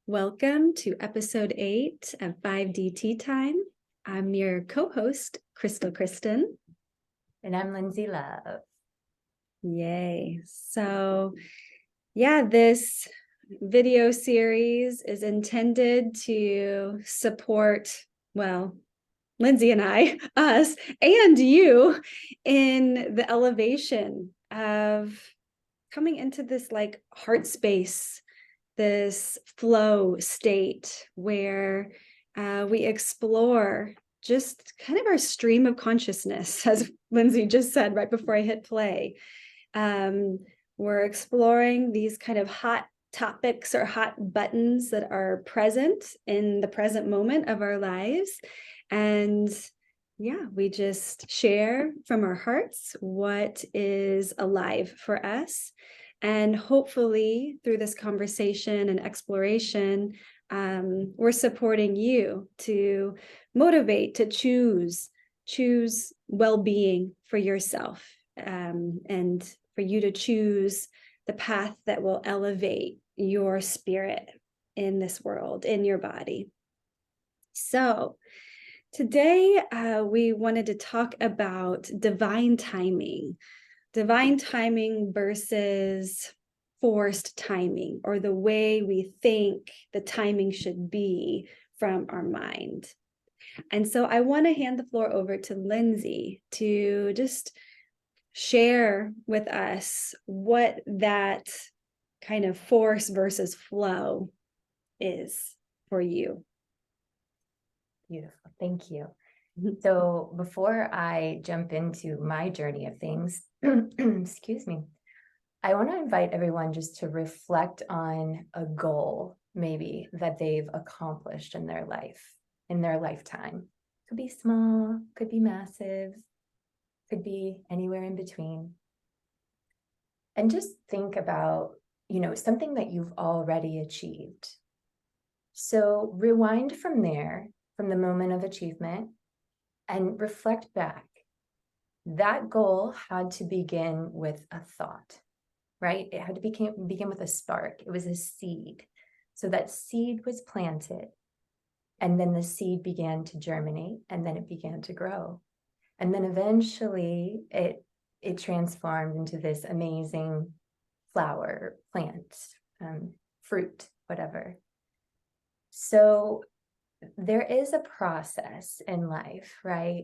Welcome to episode 8 of 5D Tea Time. I'm your co-host, Kristen. And I'm Lindsay Love. Yay. So, this video series is intended to support, Lindsay and I, us, and you in the elevation of coming into this heart space, this flow state where we explore just kind of our stream of consciousness, as Lindsay just said right before I hit play. We're exploring these kind of hot topics or hot buttons that are present in the present moment of our lives. And we just share from our hearts what is alive for us. And hopefully through this conversation and exploration, we're supporting you to motivate, to choose well-being for yourself, and for you to choose the path that will elevate your spirit in this world, in your body. So today, we wanted to talk about divine timing versus forced timing, or the way we think the timing should be from our mind. And so I want to hand the floor over to Lindsay to just share with us what that kind of force versus flow is for you. Beautiful. Thank you. So before I jump into my journey of things, excuse me, I want to invite everyone just to reflect on a goal maybe that they've accomplished in their life, in their lifetime. Could be small, could be massive, could be anywhere in between. And just think about, something that you've already achieved. So rewind from there, from the moment of achievement, and reflect back. That goal had to begin with a thought, right? It had to begin with a spark. It was a seed. So that seed was planted, and then the seed began to germinate, and then it began to grow. And then eventually it transformed into this amazing flower, plant, fruit, whatever. So there is a process in life, right,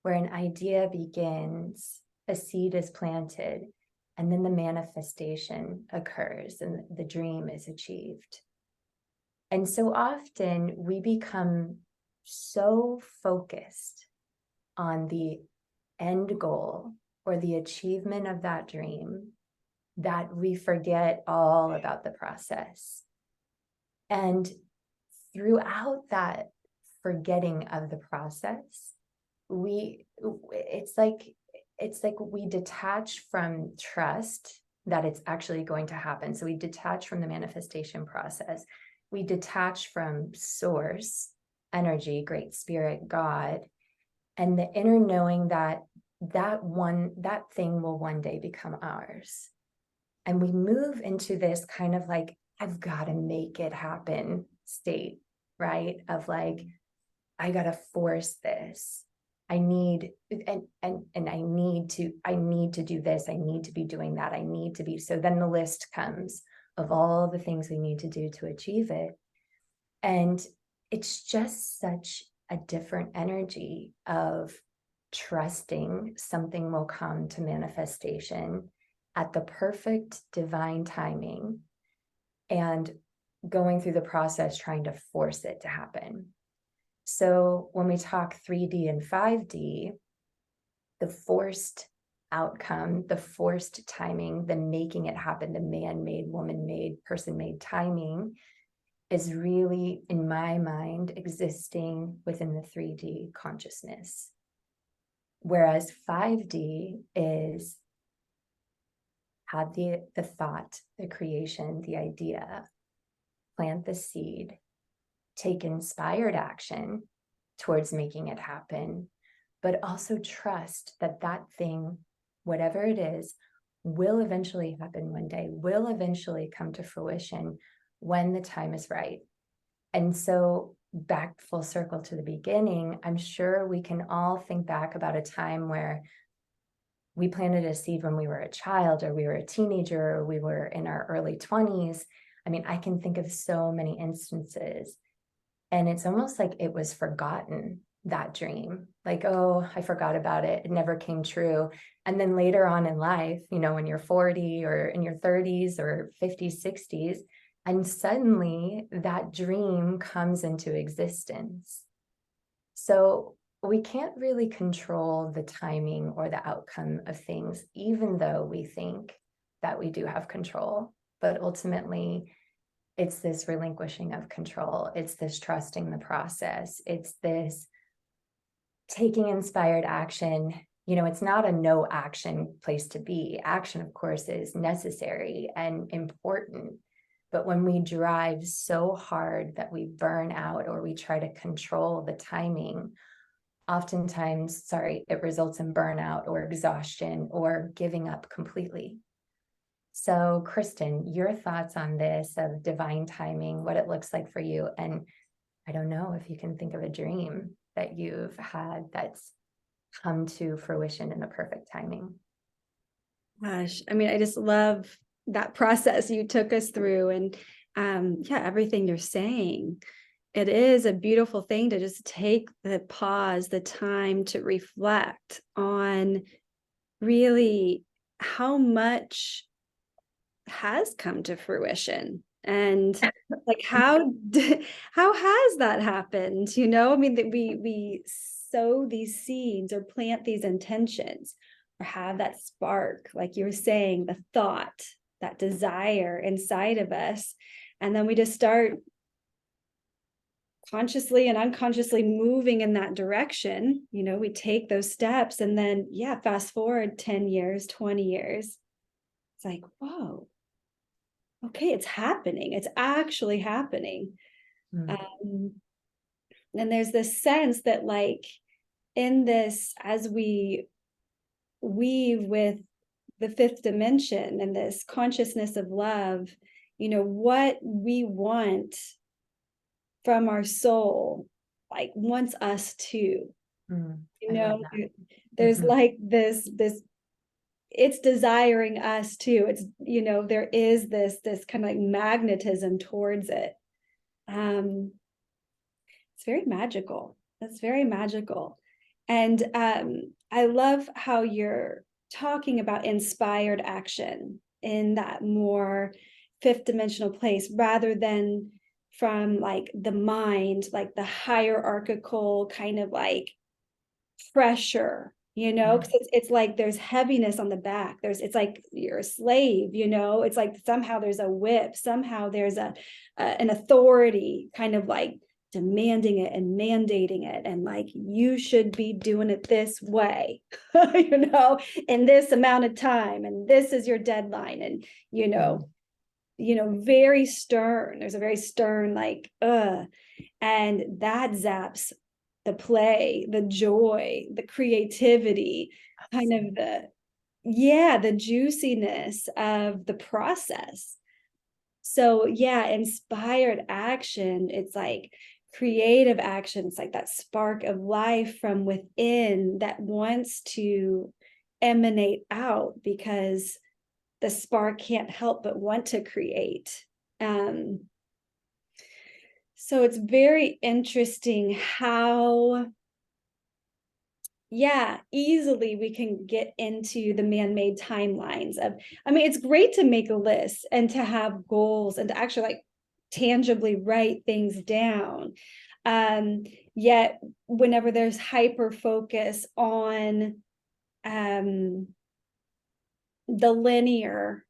where an idea begins, a seed is planted, and then the manifestation occurs and the dream is achieved. And so often we become so focused on the end goal or the achievement of that dream that we forget all about the process. And throughout that forgetting of the process, it's like we detach from trust that it's actually going to happen. So we detach from the manifestation process. We detach from source, energy, great spirit, God, and the inner knowing that thing will one day become ours. And we move into this kind of like, I've got to make it happen state, right? Of like, I got to force this. I need, and I need to do this. I need to be doing that. So then the list comes of all the things we need to do to achieve it. And it's just such a different energy of trusting something will come to manifestation at the perfect divine timing, and going through the process trying to force it to happen. So when we talk 3D and 5D, the forced outcome, the forced timing, the making it happen, the man-made, woman-made, person-made timing is really, in my mind, existing within the 3D consciousness. Whereas 5D is have the thought, the creation, the idea, plant the seed, take inspired action towards making it happen, but also trust that that thing, whatever it is, will eventually happen one day, will eventually come to fruition when the time is right. And so back full circle to the beginning, I'm sure we can all think back about a time where we planted a seed when we were a child, or we were a teenager, or we were in our early 20s. I mean, I can think of so many instances, and it's almost like it was forgotten, that dream. Like, oh, I forgot about it. It never came true. And then later on in life, when you're 40 or in your 30s or 50s, 60s, and suddenly that dream comes into existence. So we can't really control the timing or the outcome of things, even though we think that we do have control. But ultimately, it's this relinquishing of control. It's this trusting the process. It's this taking inspired action. It's not a no action place to be. Action, of course, is necessary and important. But when we drive so hard that we burn out, or we try to control the timing, oftentimes, it results in burnout or exhaustion or giving up completely. So, Kristen, your thoughts on this of divine timing, what it looks like for you. And I don't know if you can think of a dream that you've had that's come to fruition in the perfect timing. Gosh, I mean, I just love that process you took us through, and everything you're saying. It is a beautiful thing to just take the pause, the time to reflect on really how much has come to fruition, and like how has that happened? I mean, that we sow these seeds or plant these intentions or have that spark, like you were saying, the thought, that desire inside of us, and then we just start consciously and unconsciously moving in that direction. We take those steps, and then fast forward 10 years, 20 years, it's like, whoa, okay, it's happening. It's actually happening. And there's this sense that, like, in this, as we weave with the fifth dimension and this consciousness of love, what we want from our soul, like, wants us to, there's like this it's desiring us too. It's, there is this kind of like magnetism towards it. It's very magical. That's very magical. And I love how you're talking about inspired action in that more fifth dimensional place, rather than from like the mind, like the hierarchical kind of like pressure, because it's like there's heaviness on the back. It's like you're a slave, it's like somehow there's a whip, somehow there's an authority kind of like demanding it and mandating it, and like, you should be doing it this way, in this amount of time, and this is your deadline, and very stern. There's a very stern, like, and that zaps the play, the joy, the creativity, kind of the juiciness of the process. So inspired action, it's like creative action. It's like that spark of life from within that wants to emanate out, because the spark can't help but want to create. So it's very interesting how, easily we can get into the man-made timelines of, I mean, it's great to make a list and to have goals and to actually like tangibly write things down. Yet whenever there's hyper focus on the linear,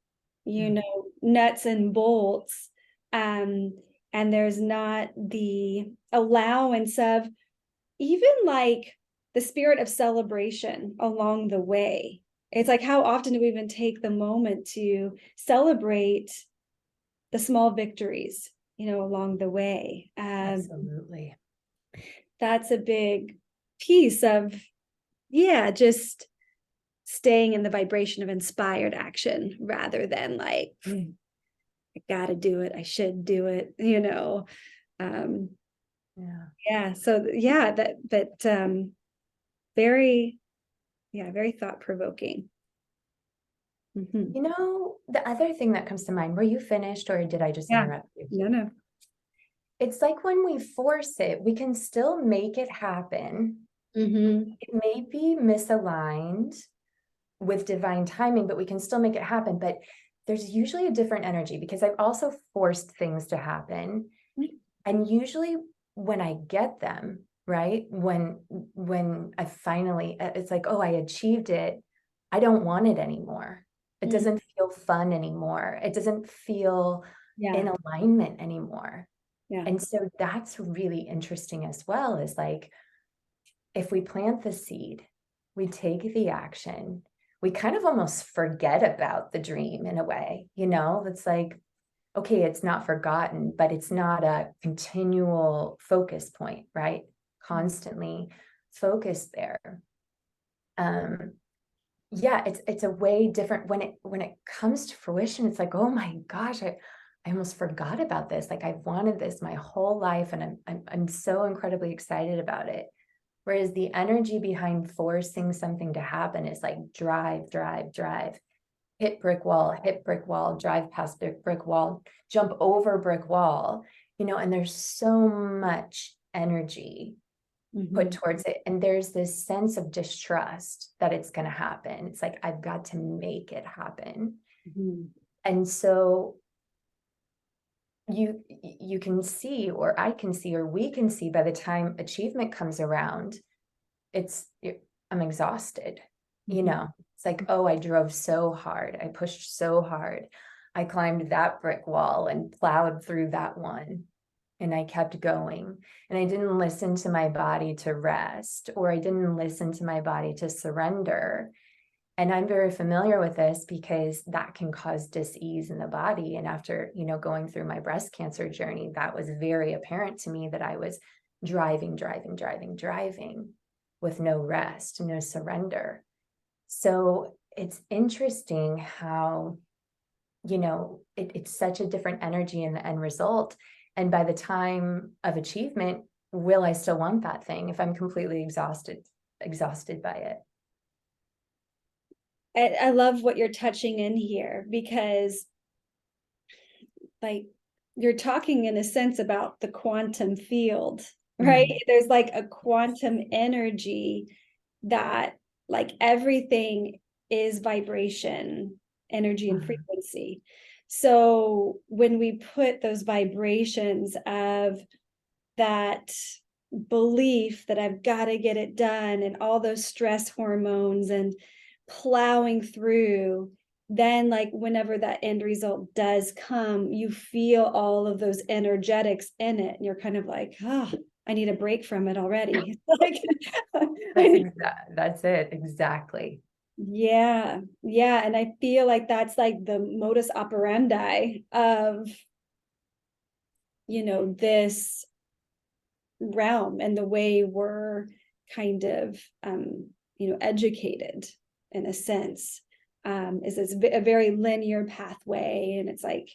nuts and bolts, and there's not the allowance of even like the spirit of celebration along the way. It's like, how often do we even take the moment to celebrate the small victories, along the way? Absolutely. That's a big piece of, just staying in the vibration of inspired action, rather than like, I gotta do it, I should do it, Yeah. So yeah, very, very thought-provoking. You know, the other thing that comes to mind, were you finished or did I just Yeah. interrupt you? No. It's like when we force it, we can still make it happen. It may be misaligned with divine timing, but we can still make it happen. But there's usually a different energy, because I've also forced things to happen. And usually when I get them, right, when I finally, it's like, oh, I achieved it, I don't want it anymore. It doesn't feel fun anymore. It doesn't feel in alignment anymore. And so that's really interesting as well, is like, if we plant the seed, we take the action, we kind of almost forget about the dream in a way, you know. It's like, okay, it's not forgotten, but it's not a continual focus point, right? Constantly focused there. Yeah, it's a way different when it comes to fruition. It's like, oh my gosh, I almost forgot about this. Like, I've wanted this my whole life, and I'm so incredibly excited about it. Whereas the energy behind forcing something to happen is like drive, hit brick wall, drive past brick wall, jump over brick wall, you know. And there's so much energy put towards it. And there's this sense of distrust that it's going to happen. It's like, I've got to make it happen. And so you can see, or I can see, or we can see, by the time achievement comes around, I'm exhausted, you know. It's like, oh, I drove so hard, I pushed so hard, I climbed that brick wall and plowed through that one, and I kept going, and I didn't listen to my body to rest, or I didn't listen to my body to surrender. And I'm very familiar with this, because that can cause dis-ease in the body. And after, you know, going through my breast cancer journey, that was very apparent to me, that I was driving with no rest, no surrender. So it's interesting how, you know, it's such a different energy in the end result. And by the time of achievement, will I still want that thing if I'm completely exhausted by it? I love what you're touching in here, because like, you're talking in a sense about the quantum field, right? There's like a quantum energy that, like, everything is vibration, energy, and frequency. So when we put those vibrations of that belief that I've got to get it done, and all those stress hormones and plowing through, then, like, whenever that end result does come, you feel all of those energetics in it, and you're kind of like, oh, I need a break from it already. Like, that's it, exactly. Yeah. And I feel like that's like the modus operandi of, you know, this realm, and the way we're kind of, you know, educated in a sense, is it's a very linear pathway, and it's like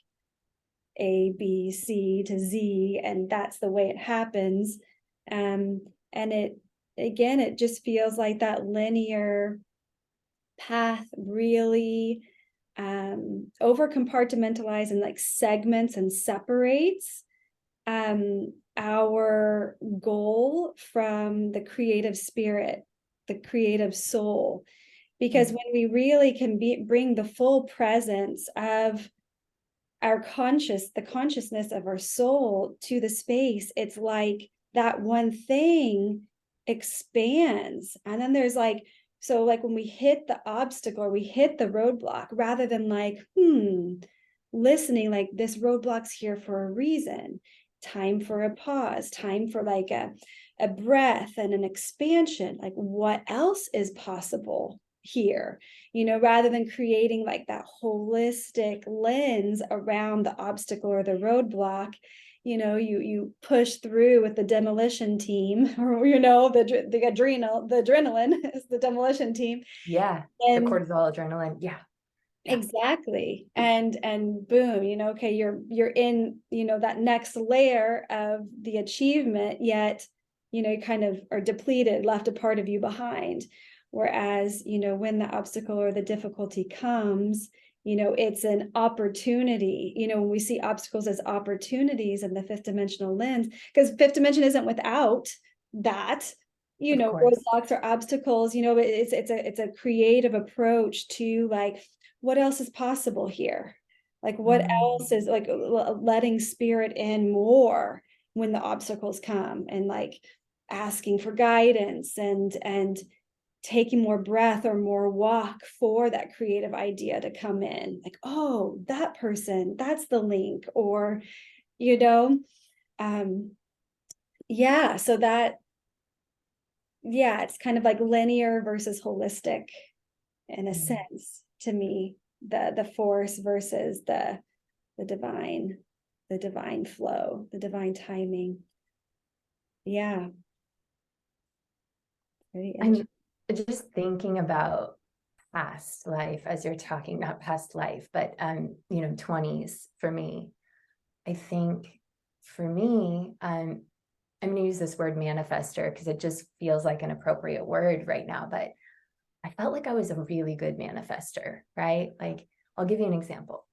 A, B, C to Z, and that's the way it happens. And it just feels like that linear path really over compartmentalize and like segments and separates our goal from the creative spirit, the creative soul. Because when we really can bring the full presence of our the consciousness of our soul to the space, it's like that one thing expands. And then there's like, so like when we hit the obstacle, or we hit the roadblock, rather than like, listening, like, this roadblock's here for a reason, time for a pause, time for like a breath and an expansion, like, what else is possible here, you know, rather than creating like that holistic lens around the obstacle or the roadblock. You know, you push through with the demolition team, or, you know, the adrenaline is the demolition team. Yeah, And the cortisol, adrenaline. Yeah. Exactly. And boom, okay, you're in, that next layer of the achievement, yet, you kind of are depleted, left a part of you behind. Whereas, when the obstacle or the difficulty comes, it's an opportunity. When we see obstacles as opportunities in the fifth dimensional lens, because fifth dimension isn't without that, Of course. roadblocks or obstacles, it's a creative approach to like, what else is possible here? Like, what else is like letting spirit in more when the obstacles come, and like asking for guidance, and taking more breath or more walk for that creative idea to come in, like, oh, that person, that's the link. Or you know um yeah, so that, yeah, it's kind of like linear versus holistic in a sense to me, the force versus the divine, the divine flow, the divine timing. Yeah, very interesting. I'm just thinking about past life as you're talking, not past life, but 20s for me. I think for me, I'm going to use this word manifester because it just feels like an appropriate word right now, but I felt like I was a really good manifester, right? Like, I'll give you an example.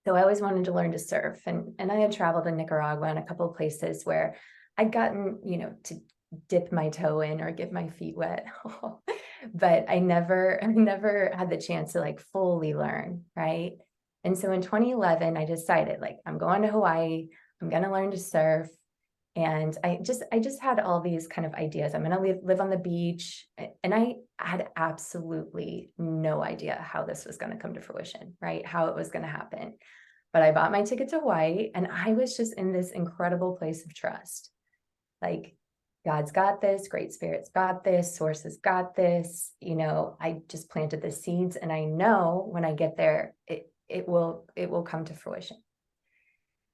So I always wanted to learn to surf, and I had traveled to Nicaragua and a couple of places where I'd gotten, to dip my toe in or get my feet wet. But I never had the chance to like fully learn, right? And so in 2011, I decided like I'm going to Hawaii, I'm going to learn to surf. And I just had all these kind of ideas. I'm going to live on the beach. And I had absolutely no idea how this was going to come to fruition, right? How it was going to happen. But I bought my ticket to Hawaii and I was just in this incredible place of trust. Like, God's got this, Great Spirit's got this, Source has got this. I just planted the seeds and I know when I get there, it will come to fruition.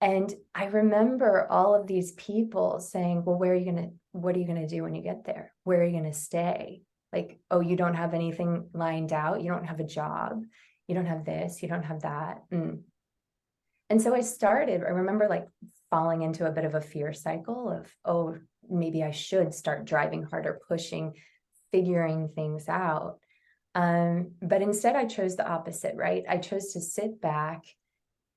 And I remember all of these people saying, well, what are you going to do when you get there? Where are you going to stay? Like, oh, you don't have anything lined out. You don't have a job. You don't have this. You don't have that. And so I remember like falling into a bit of a fear cycle of, oh, maybe I should start driving harder, pushing, figuring things out. But instead I chose the opposite, right? I chose to sit back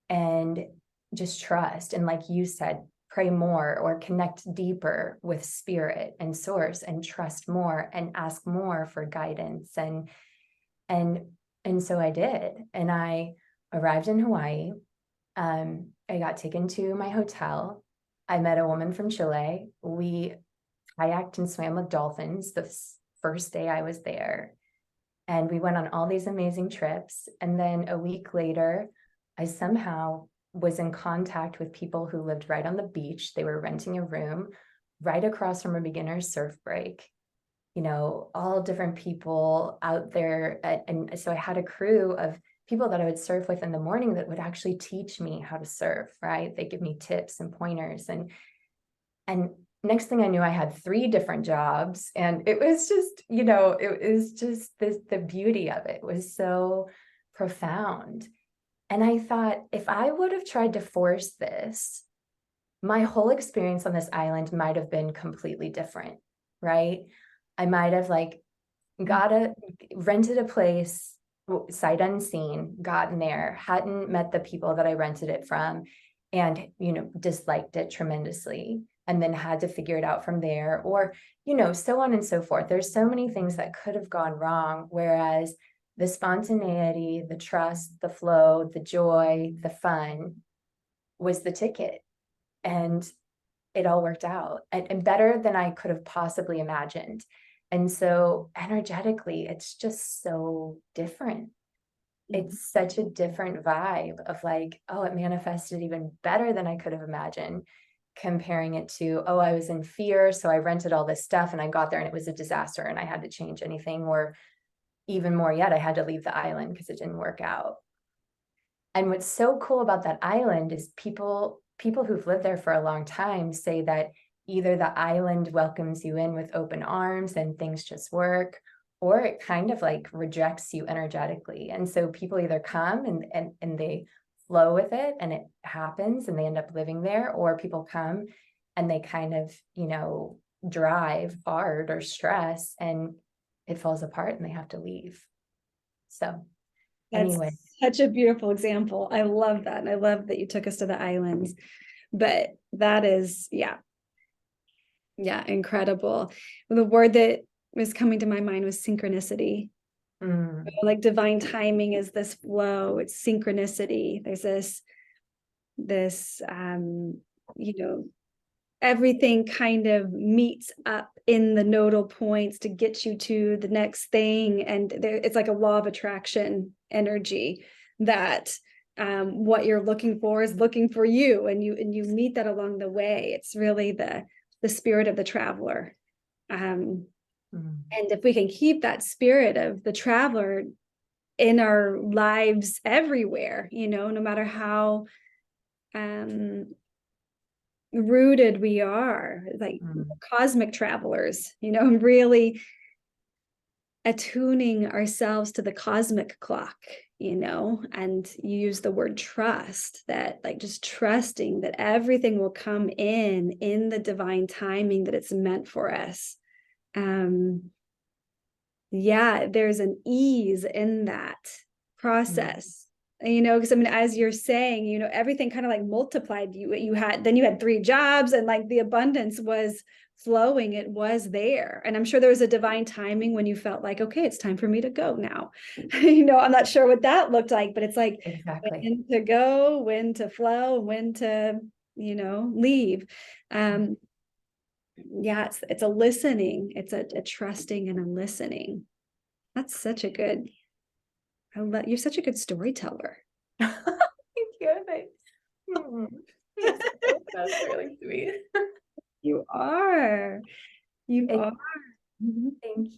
and just trust. And like you said, pray more or connect deeper with spirit and source and trust more and ask more for guidance. And so I did. And I arrived in Hawaii. I got taken to my hotel. I met a woman from Chile. We kayaked and swam with dolphins the first day I was there. And we went on all these amazing trips. And then a week later, I somehow was in contact with people who lived right on the beach. They were renting a room right across from a beginner's surf break. All different people out there. And so I had a crew of people that I would surf with in the morning that would actually teach me how to surf, right? They give me tips and pointers. And next thing I knew, I had 3 different jobs. And it was just, it was just the beauty of it was so profound. And I thought, if I would have tried to force this, my whole experience on this island might have been completely different, right? I might have like rented a place sight unseen, gotten there, hadn't met the people that I rented it from, and disliked it tremendously, and then had to figure it out from there, or so on and so forth. There's so many things that could have gone wrong, whereas the spontaneity, the trust, the flow, the joy, the fun was the ticket. And it all worked out and better than I could have possibly imagined. And so energetically, it's just so different. It's such a different vibe of like, oh, it manifested even better than I could have imagined, comparing it to, oh, I was in fear, so I rented all this stuff and I got there and it was a disaster and I had to change anything, or even more yet, I had to leave the island because it didn't work out. And what's so cool about that island is people who've lived there for a long time say that either the island welcomes you in with open arms and things just work, or it kind of like rejects you energetically. And so people either come and they flow with it and it happens and they end up living there, or people come and they kind of, drive hard or stress and it falls apart and they have to leave. So That's anyway. such a beautiful example. I love that. And I love that you took us to the islands. But that is, yeah, incredible. The word that was coming to my mind was synchronicity. Like divine timing is this flow, it's synchronicity. There's this everything kind of meets up in the nodal points to get you to the next thing. And it's like a law of attraction energy that what you're looking for is looking for you, and you meet that along the way. It's really the spirit of the traveler. And if we can keep that spirit of the traveler in our lives everywhere, no matter how rooted we are, like cosmic travelers, really attuning ourselves to the cosmic clock, and you use the word trust, that like just trusting that everything will come in the divine timing that it's meant for us. There's an ease in that process, because as you're saying, everything kind of like multiplied. You had 3 jobs, and like the abundance was flowing, it was there. And I'm sure there was a divine timing when you felt like, okay, it's time for me to go now. I'm not sure what that looked like, but it's like Exactly. when to go, when to flow, when to leave. It's a listening, it's a trusting and a listening. That's such a good, you're such a good storyteller. Thank you. That's really sweet. You are. Thank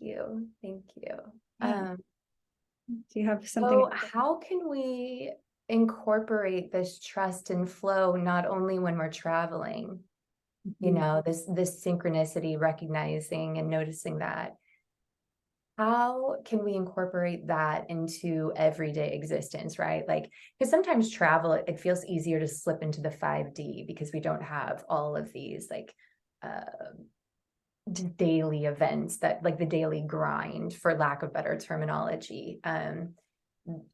you. Yeah. Do you have something? So how can we incorporate this trust and flow not only when we're traveling, this synchronicity, recognizing and noticing that? How can we incorporate that into everyday existence, right? Like, because sometimes travel, it feels easier to slip into the 5D because we don't have all of these like daily events, that like the daily grind, for lack of better terminology, or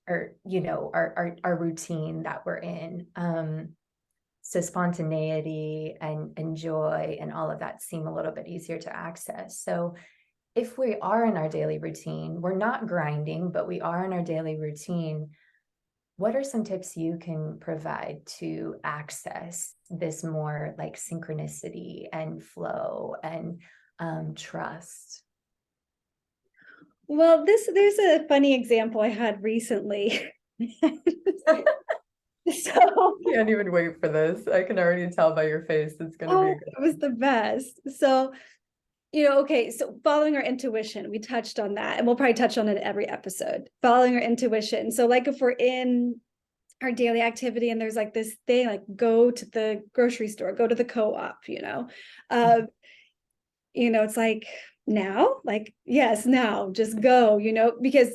our routine that we're in. So spontaneity and joy and all of that seem a little bit easier to access. So if we are in our daily routine, we're not grinding, but we are in our daily routine, what are some tips you can provide to access this more like synchronicity and flow and trust? Well, there's a funny example I had recently. So Can't even wait for this. I can already tell by your face it's going to be a good it was the best. So okay, so following our intuition, we touched on that, and we'll probably touch on it every episode. Following our intuition. So like if we're in our daily activity and there's like this thing, like go to the grocery store, go to the co-op, it's like now, like, yes, now just go, because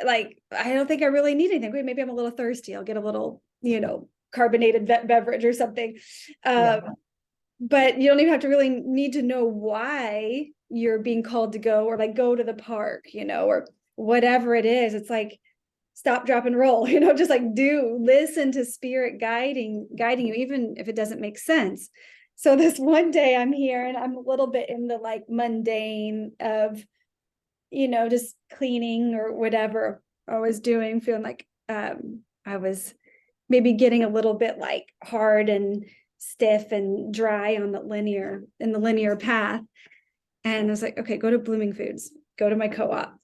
like, I don't think I really need anything. Wait, maybe I'm a little thirsty. I'll get a little, carbonated beverage or something. But you don't even have to really need to know why you're being called to go, or like go to the park, or whatever it is. It's like, stop, drop, and roll, just like listen to spirit guiding you, even if it doesn't make sense. So this one day I'm here and I'm a little bit in the like mundane of, just cleaning or whatever I was doing, feeling like I was maybe getting a little bit like hard and stiff and dry on the linear path. And I was like, okay, go to Blooming Foods, go to my co-op.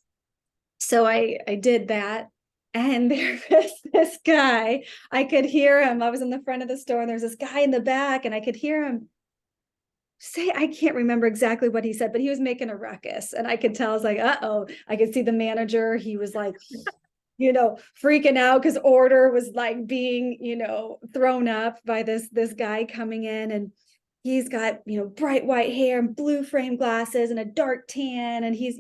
So I did that. And there was this guy, I could hear him. I was in the front of the store and there's this guy in the back, and I could hear him say, I can't remember exactly what he said, but he was making a ruckus. And I could tell, I was like, uh-oh. I could see the manager. He was like, freaking out because order was like being, thrown up by this guy coming in. And he's got, bright white hair and blue frame glasses and a dark tan. And he's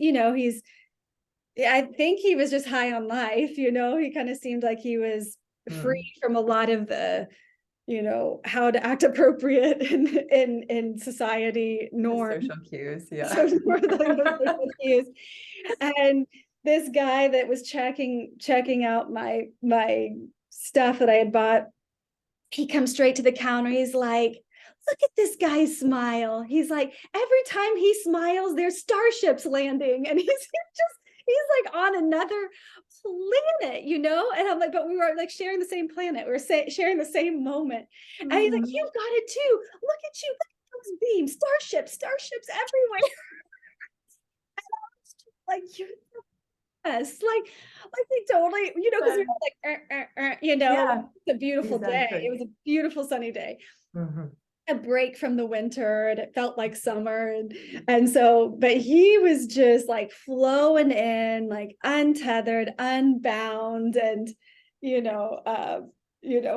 Yeah, I think he was just high on life, you know, he kind of seemed like he was free from a lot of the, you know, how to act appropriate in society The norms. social cues, yeah. So more like those social cues. And this guy that was checking out my stuff that I had bought, he comes straight to the counter. He's like, look at this guy's smile. He's like, every time he smiles, there's starships landing. And he's like on another planet, you know? And I'm like, but we were like sharing the same planet. We were sharing the same moment. And he's like, you've got it too. Look at you. Look at those beams, starships everywhere. Like you, yes, like they totally, you know, because we were like, you know, Yeah, it's a beautiful day. exactly. It was a beautiful sunny day. Mhm. A break from the winter, and it felt like summer, and so, but he was just like flowing in, like untethered, unbound, and you know,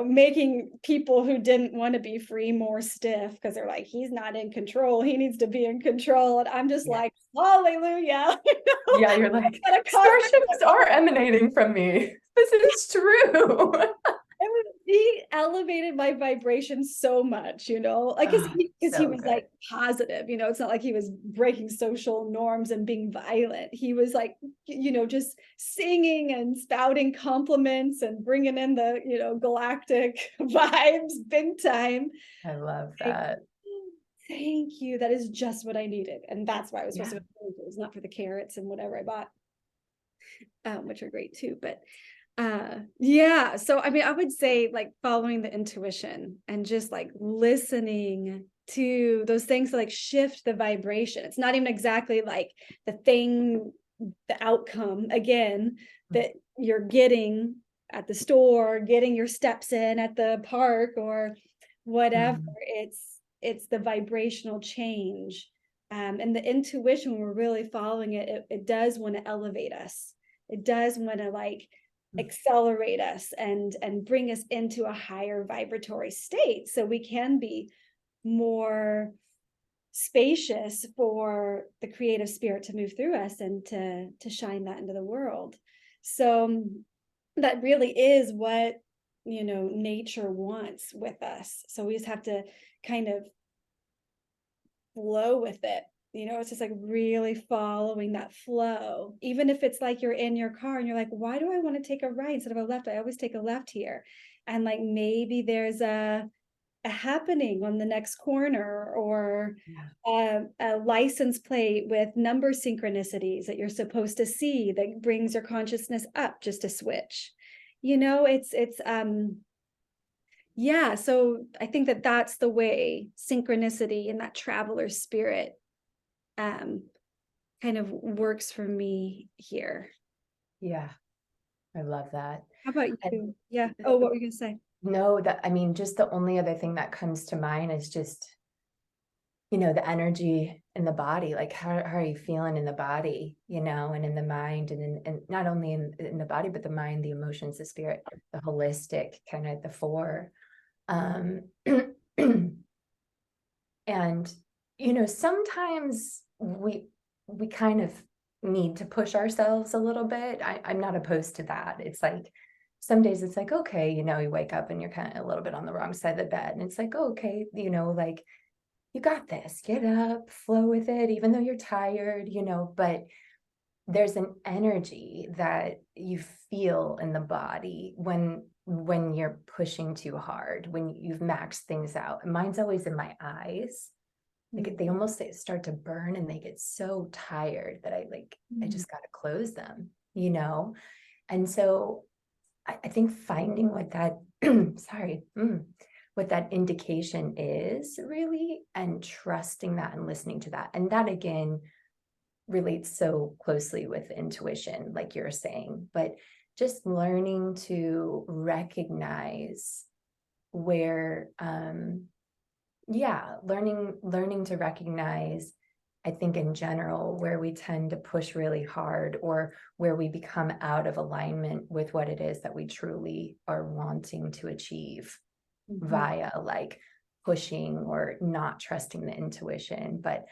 making people who didn't want to be free more stiff because they're like, he's not in control, he needs to be in control. And I'm just Yeah. like, hallelujah. You know, Yeah, you're like, got a cosmic starships are emanating from me. This is true. he elevated my vibration so much, you know, like because Oh, he so was good. like positive, you know, it's not like he was breaking social norms and being violent. He was like, you know, just singing and spouting compliments and bringing in the, you know, galactic vibes big time. I love Like, that. thank you, that is just what I needed, and that's why I was supposed Yeah. to go. It was not for the carrots and whatever I bought, which are great too, but yeah, so I mean, I would say like following the intuition and just like listening to those things to like shift the vibration. It's not even exactly like the thing, the outcome again that you're getting at the store, getting your steps in at the park or whatever. Mhm. It's the vibrational change, and the intuition, when we're really following it does want to elevate us. It does want to like accelerate us and bring us into a higher vibratory state so we can be more spacious for the creative spirit to move through us and to shine that into the world. So that really is what, you know, nature wants with us. So we just have to kind of flow with it. You know, it's just like really following that flow. Even if it's like you're in your car and you're like, why do I want to take a right instead of a left? I always take a left here. And like maybe there's a happening on the next corner, or a license plate with number synchronicities that you're supposed to see that brings your consciousness up just a switch. You know, it's yeah, so I think that that's the way synchronicity and that traveler spirit um kind of works for me here. Yeah, I love that. How about And you? Yeah. Oh, what were you gonna say? no, that I mean, just the only other thing that comes to mind is just, the energy in the body. Like how are you feeling in the body, and in the mind, and not only in the body, but the mind, the emotions, the spirit, the holistic kind of the four. Um, and sometimes we kind of need to push ourselves a little bit. I'm not opposed to that. It's like some days it's like, okay, you wake up and you're kind of a little bit on the wrong side of the bed, and it's like, okay, like you got this, get up, flow with it, even though you're tired, but there's an energy that you feel in the body when you're pushing too hard, when you've maxed things out. Mine's always in my eyes. Like they almost start to burn and they get so tired that I just got to close them, And so I think finding what that, what that indication is really, and trusting that and listening to that. And that again relates so closely with intuition, like you're saying, but just learning to recognize where, learning to recognize, I think in general, where we tend to push really hard or where we become out of alignment with what it is that we truly are wanting to achieve via like pushing or not trusting the intuition. But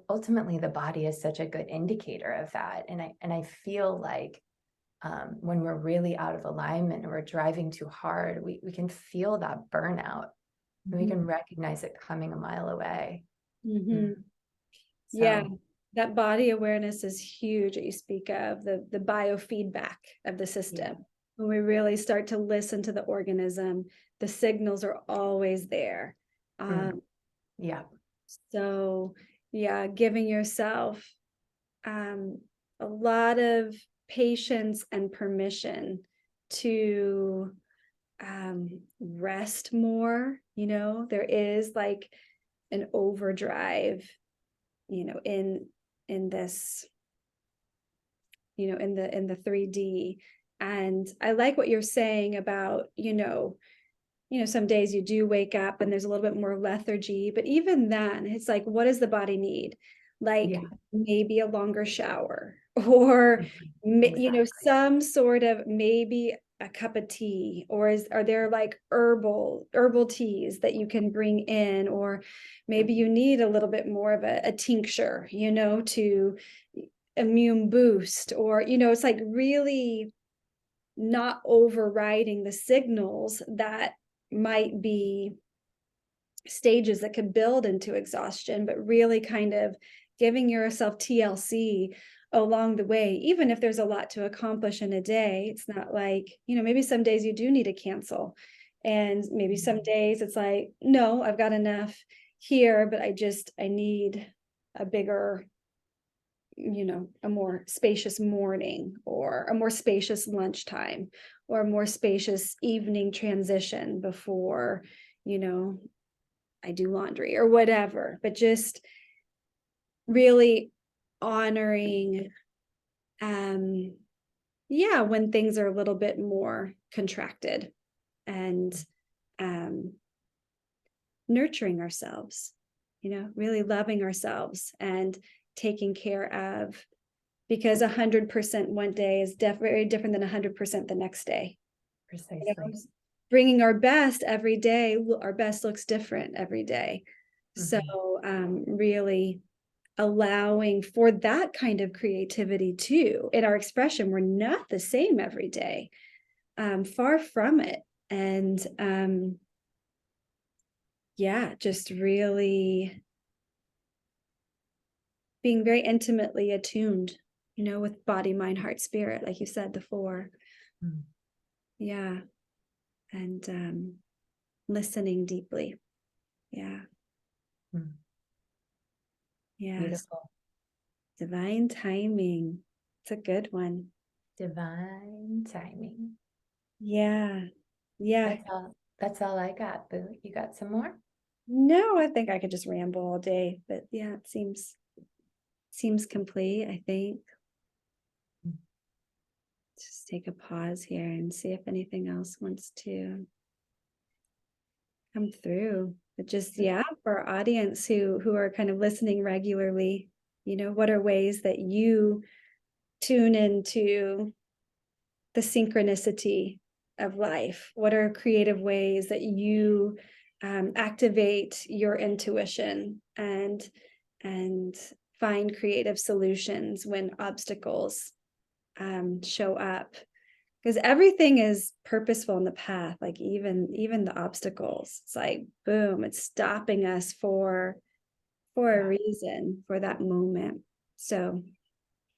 ultimately the body is such a good indicator of that. And I feel like when we're really out of alignment and we're driving too hard, we can feel that burnout, and we can recognize it coming a mile away. Mm-hmm. Yeah, So that body awareness is huge that you speak of, the biofeedback of the system. yeah. When we really start to listen to the organism, the signals are always there. Yeah. So yeah, giving yourself a lot of patience and permission to rest more. There is like an overdrive, in this, in the 3D. And I like what you're saying about, some days you do wake up and there's a little bit more lethargy, but even then it's like, what does the body need? Like Yeah. maybe a longer shower, or Exactly. some sort of, maybe a cup of tea, or are there like herbal teas that you can bring in, or maybe you need a little bit more of a tincture, to immune boost, or it's like really not overriding the signals that might be stages that could build into exhaustion, but really kind of giving yourself TLC along the way. Even if there's a lot to accomplish in a day, it's not like, maybe some days you do need to cancel. And maybe some days it's like, no, I've got enough here, but I need a bigger, a more spacious morning, or a more spacious lunchtime, or a more spacious evening transition before, I do laundry or whatever. But just really honoring, yeah, when things are a little bit more contracted, and nurturing ourselves, really loving ourselves and taking care of, because 100% one day is very different than 100% the next day. Precisely. Bringing our best every day, our best looks different every day. So really allowing for that kind of creativity too in our expression. We're not the same every day, far from it. And yeah, just really being very intimately attuned, with body, mind, heart, spirit, like you said before. Yeah. And listening deeply. Yeah. Yes. Beautiful. Divine timing. It's a good one. Divine timing. Yeah. Yeah. That's all I got, Boo. You got some more? No, I think I could just ramble all day, but yeah, it seems complete, I think. Just take a pause here and see if anything else wants to come through. But just, yeah, for our audience who are kind of listening regularly, what are ways that you tune into the synchronicity of life? What are creative ways that you activate your intuition and find creative solutions when obstacles show up? Because everything is purposeful in the path. Like even the obstacles, it's like boom, it's stopping us for a reason, for that moment. So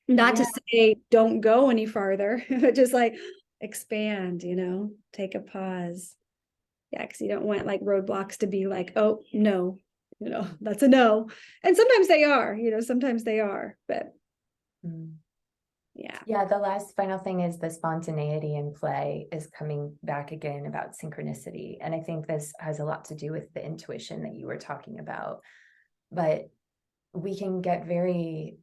not to say don't go any farther, but just like expand, take a pause. Yeah, because you don't want like roadblocks to be like, oh no, that's a no. And sometimes they are, but yeah. The last final thing is the spontaneity in play is coming back again about synchronicity. And I think this has a lot to do with the intuition that you were talking about. But we can get very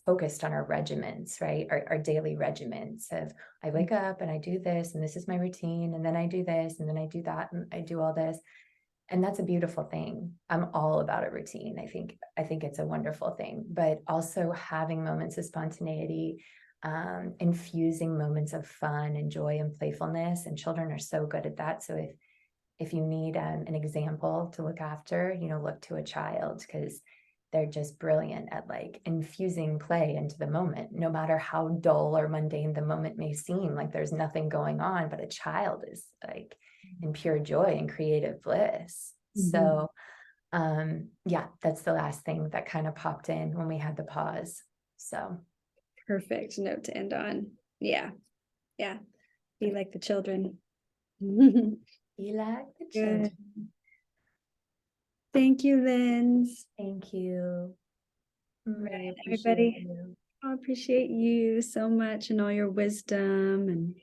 focused on our regimens, right? Our daily regimens of, I wake up and I do this, and this is my routine, and then I do this, and then I do that, and I do all this. And that's a beautiful thing. I'm all about a routine. I think it's a wonderful thing, but also having moments of spontaneity, infusing moments of fun and joy and playfulness. And children are so good at that. So if you need an example to look after, look to a child, because they're just brilliant at like infusing play into the moment, no matter how dull or mundane the moment may seem. Like there's nothing going on, but a child is like in pure joy and creative bliss. So yeah, that's the last thing that kind of popped in when we had the pause. So perfect note to end on. Yeah. Be like the children. be like the Good. children. Thank you, Linz. Thank you. Really Right, appreciate everybody. you. I appreciate you so much and all your wisdom and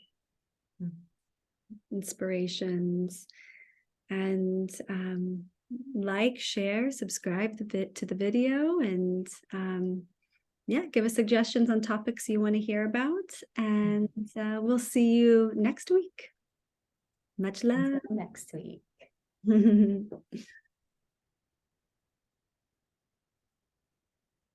inspirations. And like, share, subscribe to the video, and yeah, give us suggestions on topics you want to hear about. And we'll see you next week. Much love. Until next week.